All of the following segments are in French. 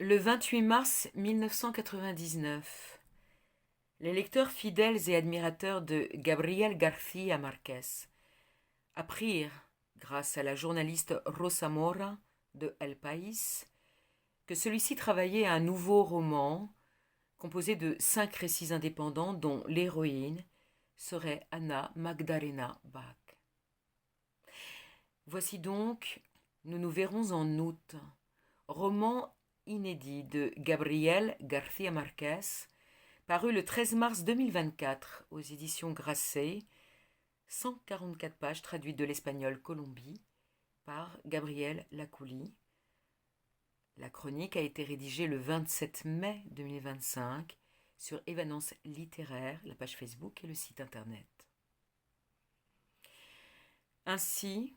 Le 28 mars 1999, les lecteurs fidèles et admirateurs de Gabriel García Márquez apprirent, grâce à la journaliste Rosa Mora de El País, que celui-ci travaillait à un nouveau roman composé de 5 récits indépendants dont l'héroïne serait Ana Magdalena Bach. Voici donc Nous nous verrons en août, roman inédit de Gabriel García Márquez, paru le 13 mars 2024 aux éditions Grasset, 144 pages traduites de l'espagnol Colombie par Gabriel Lacouli. La chronique a été rédigée le 27 mai 2025 sur Évanance littéraire, la page Facebook et le site internet. Ainsi,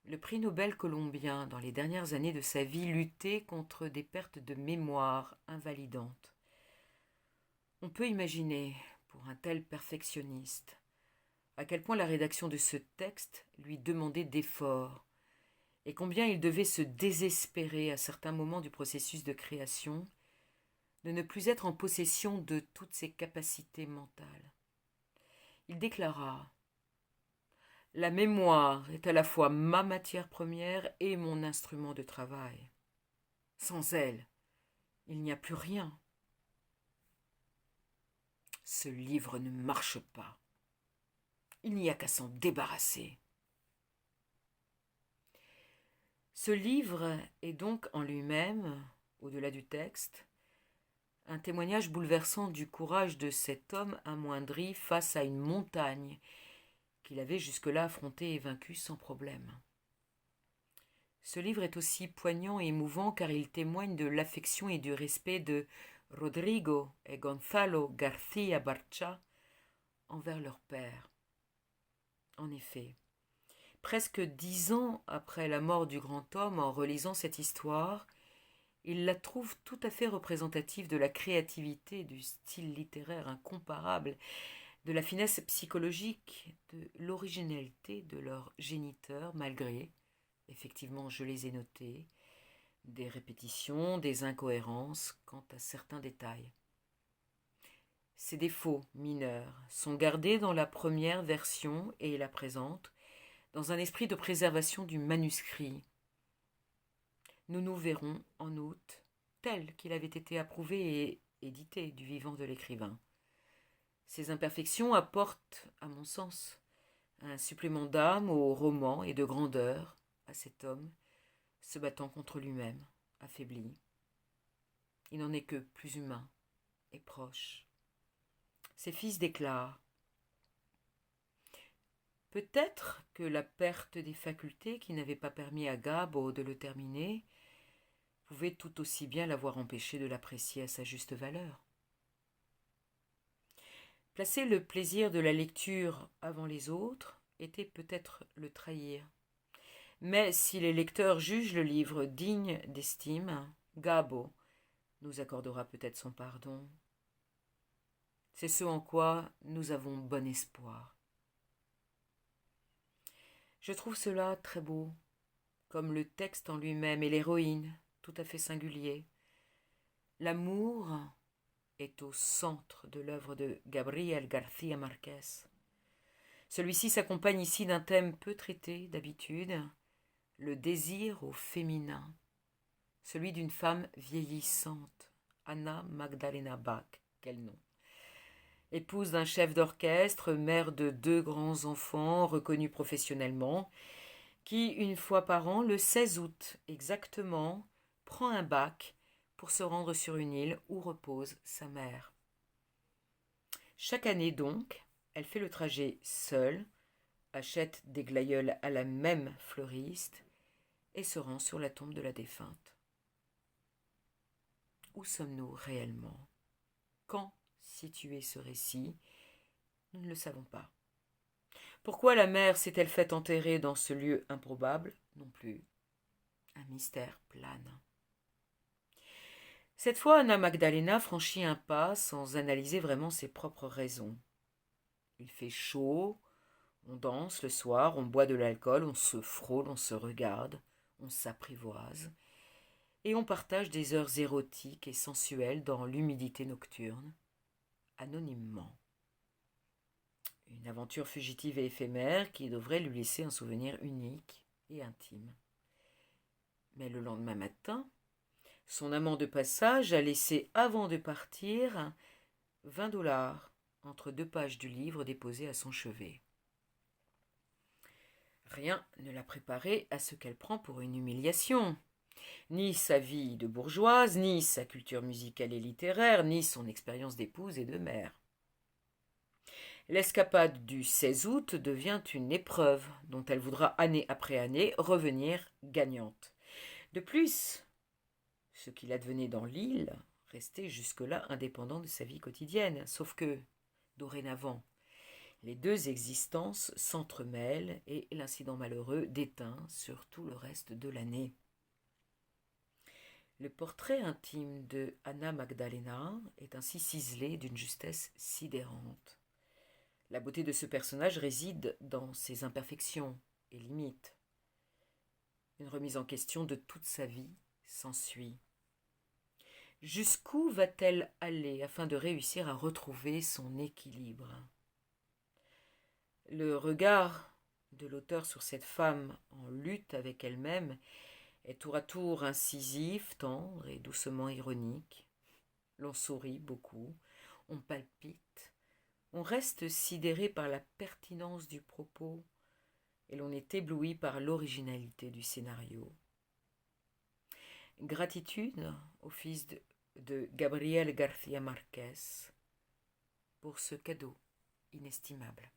le prix Nobel colombien, dans les dernières années de sa vie, luttait contre des pertes de mémoire invalidantes. On peut imaginer, pour un tel perfectionniste, à quel point la rédaction de ce texte lui demandait d'efforts, et combien il devait se désespérer à certains moments du processus de création, de ne plus être en possession de toutes ses capacités mentales. Il déclara « La mémoire est à la fois ma matière première et mon instrument de travail. Sans elle, il n'y a plus rien. Ce livre ne marche pas. Il n'y a qu'à s'en débarrasser. » Ce livre est donc en lui-même, au-delà du texte, un témoignage bouleversant du courage de cet homme amoindri face à une montagne qu'il avait jusque-là affrontée et vaincue sans problème. Ce livre est aussi poignant et émouvant car il témoigne de l'affection et du respect de Rodrigo et Gonzalo García Barcha envers leur père. En effet, presque 10 ans après la mort du grand homme, en relisant cette histoire, il la trouve tout à fait représentative de la créativité, du style littéraire incomparable, de la finesse psychologique, de l'originalité de leurs géniteurs, malgré, effectivement je les ai notés, des répétitions, des incohérences quant à certains détails. Ces défauts mineurs sont gardés dans la première version et la présente, dans un esprit de préservation du manuscrit. Nous nous verrons en août, tel qu'il avait été approuvé et édité du vivant de l'écrivain. Ces imperfections apportent, à mon sens, un supplément d'âme au roman et de grandeur à cet homme se battant contre lui-même, affaibli. Il n'en est que plus humain et proche. Ses fils déclarent « Peut-être que la perte des facultés qui n'avait pas permis à Gabo de le terminer pouvait tout aussi bien l'avoir empêché de l'apprécier à sa juste valeur. » Placer le plaisir de la lecture avant les autres était peut-être le trahir. Mais si les lecteurs jugent le livre digne d'estime, Gabo nous accordera peut-être son pardon. C'est ce en quoi nous avons bon espoir. Je trouve cela très beau, comme le texte en lui-même et l'héroïne, tout à fait singulier. L'amour est au centre de l'œuvre de Gabriel García Márquez. Celui-ci s'accompagne ici d'un thème peu traité d'habitude, le désir au féminin, celui d'une femme vieillissante, Ana Magdalena Bach, quel nom. Épouse d'un chef d'orchestre, mère de 2 grands enfants reconnus professionnellement, qui, une fois par an, le 16 août exactement, prend un bac pour se rendre sur une île où repose sa mère. Chaque année donc, elle fait le trajet seule, achète des glaïeuls à la même fleuriste et se rend sur la tombe de la défunte. Où sommes-nous réellement? Quand situé ce récit? Nous ne le savons pas. Pourquoi la mère s'est-elle faite enterrer dans ce lieu improbable? Non plus. Un mystère plane. Cette fois, Anna Magdalena franchit un pas sans analyser vraiment ses propres raisons. Il fait chaud, on danse le soir, on boit de l'alcool, on se frôle, on se regarde, on s'apprivoise. et on partage des heures érotiques et sensuelles dans l'humidité nocturne, anonymement. Une aventure fugitive et éphémère qui devrait lui laisser un souvenir unique et intime. Mais le lendemain matin, son amant de passage a laissé, avant de partir, 20$ entre 2 pages du livre déposé à son chevet. Rien ne l'a préparée à ce qu'elle prend pour une humiliation. Ni sa vie de bourgeoise, ni sa culture musicale et littéraire, ni son expérience d'épouse et de mère. L'escapade du 16 août devient une épreuve dont elle voudra année après année revenir gagnante. De plus, ce qu'il advenait dans l'île restait jusque-là indépendant de sa vie quotidienne, sauf que, dorénavant, les deux existences s'entremêlent et l'incident malheureux déteint sur tout le reste de l'année. Le portrait intime de Anna Magdalena est ainsi ciselé d'une justesse sidérante. La beauté de ce personnage réside dans ses imperfections et limites. Une remise en question de toute sa vie s'ensuit. Jusqu'où va-t-elle aller afin de réussir à retrouver son équilibre ? Le regard de l'auteur sur cette femme en lutte avec elle-même est tour à tour incisif, tendre et doucement ironique. L'on sourit beaucoup, on palpite, on reste sidéré par la pertinence du propos et l'on est ébloui par l'originalité du scénario. Gratitude au fils de Gabriel García Márquez pour ce cadeau inestimable.